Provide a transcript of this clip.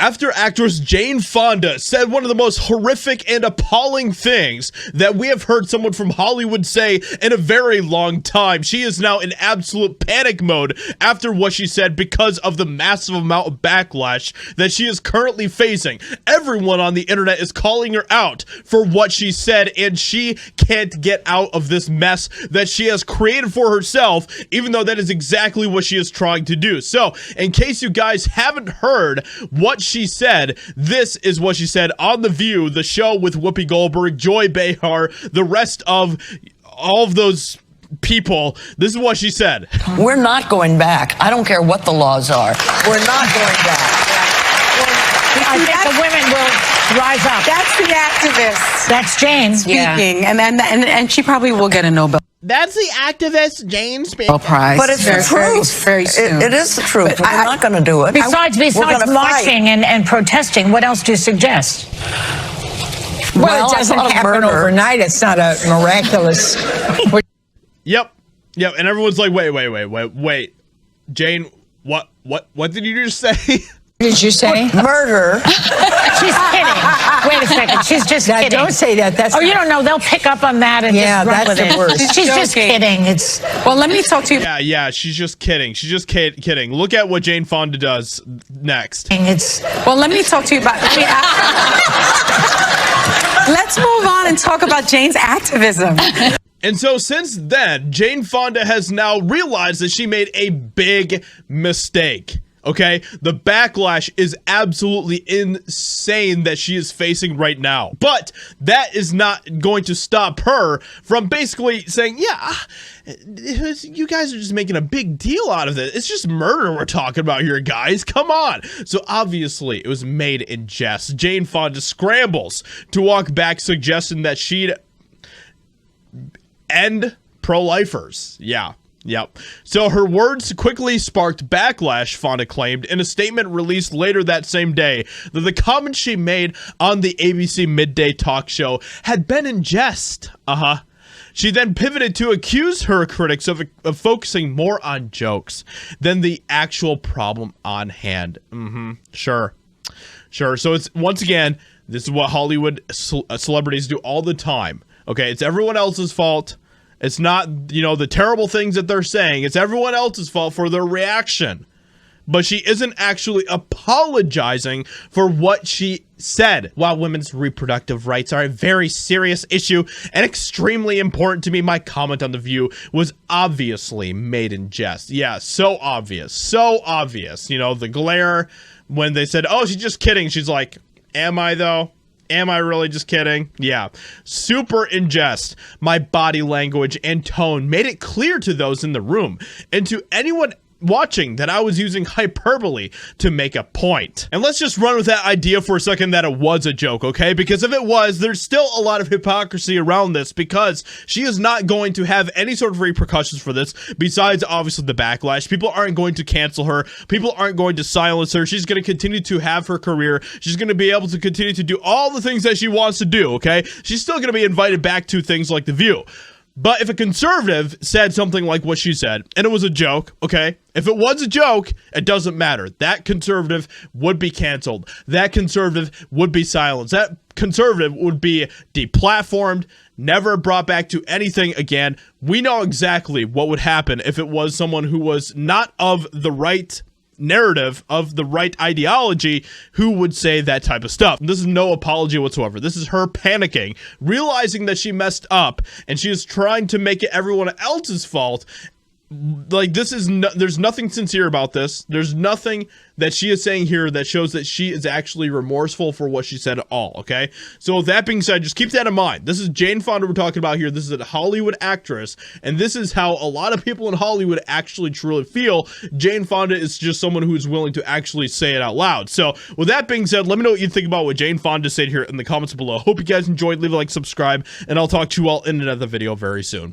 after actress Jane Fonda said one of the most horrific and appalling things that we have heard someone from Hollywood say in a very long time. She is now in absolute panic mode after what she said because of the massive amount of backlash that she is currently facing. Everyone on the internet is calling her out for what she said, and she can't get out of this mess that she has created for herself, even though that is exactly what she is trying to do. So, in case you guys haven't heard what she said, this is what she said on The View, the show with Whoopi Goldberg, Joy Behar, the rest of all of those people. This is what she said. We're not going back. I don't care what the laws are. We're not going back. I think the women will rise up. That's the activist. That's Jane speaking, and she probably will get a Nobel. That's the activist Jane speaking. Prize. But it's the truth. Very soon. It is the truth. We're not going to do it. Besides marching and protesting, what else do you suggest? Well, it doesn't happen overnight. It's not a miraculous. Yep. And everyone's like, wait. Jane, what did you just say? Did you say? Murder. She's kidding. Wait a second. She's just kidding. Don't say that. That's you don't know. They'll pick up on that and just run with it. Worst. She's just kidding. Well, let me talk to you. Yeah. She's just kidding. She's just kidding. Look at what Jane Fonda does next. Well, let me talk to you about. Let's move on and talk about Jane's activism. And so since then, Jane Fonda has now realized that she made a big mistake. Okay, the backlash is absolutely insane that she is facing right now. But that is not going to stop her from basically saying, yeah, you guys are just making a big deal out of this. It's just murder we're talking about here, guys. Come on. So obviously it was made in jest. Jane Fonda scrambles to walk back, suggesting that she'd end pro-lifers. Yep. So her words quickly sparked backlash, Fonda claimed, in a statement released later that same day that the comments she made on the ABC midday talk show had been in jest. She then pivoted to accuse her critics of focusing more on jokes than the actual problem on hand. Sure. So it's, once again, this is what Hollywood celebrities do all the time. Okay, it's everyone else's fault. It's not, the terrible things that they're saying. It's everyone else's fault for their reaction. But she isn't actually apologizing for what she said. While women's reproductive rights are a very serious issue and extremely important to me, my comment on The View was obviously made in jest. Yeah, so obvious. The glare when they said, oh, she's just kidding. She's like, am I though? Am I really just kidding? Yeah. Super in jest. My body language and tone made it clear to those in the room and to anyone watching that I was using hyperbole to make a point. And let's just run with that idea for a second that it was a joke, okay? Because if it was, there's still a lot of hypocrisy around this, because she is not going to have any sort of repercussions for this besides obviously the backlash. People aren't going to cancel her. People aren't going to silence her. She's going to continue to have her career. She's going to be able to continue to do all the things that she wants to do, okay? She's still going to be invited back to things like The View. But if a conservative said something like what she said, and it was a joke, okay? If it was a joke, it doesn't matter. That conservative would be canceled. That conservative would be silenced. That conservative would be deplatformed, never brought back to anything again. We know exactly what would happen if it was someone who was not of the right narrative, of the right ideology, who would say that type of stuff. This is no apology whatsoever. This is her panicking, realizing that she messed up, and she is trying to make it everyone else's fault. Like, this is there's nothing sincere about this. There's nothing that she is saying here that shows that she is actually remorseful for what she said at all, okay? So with that being said, just keep that in mind. This is Jane Fonda we're talking about here. This is a Hollywood actress, and this is how a lot of people in Hollywood actually truly feel. Jane Fonda is just someone who is willing to actually say it out loud. So with that being said, let me know what you think about what Jane Fonda said here in the comments below. Hope you guys enjoyed. Leave a like, subscribe, and I'll talk to you all in another video very soon.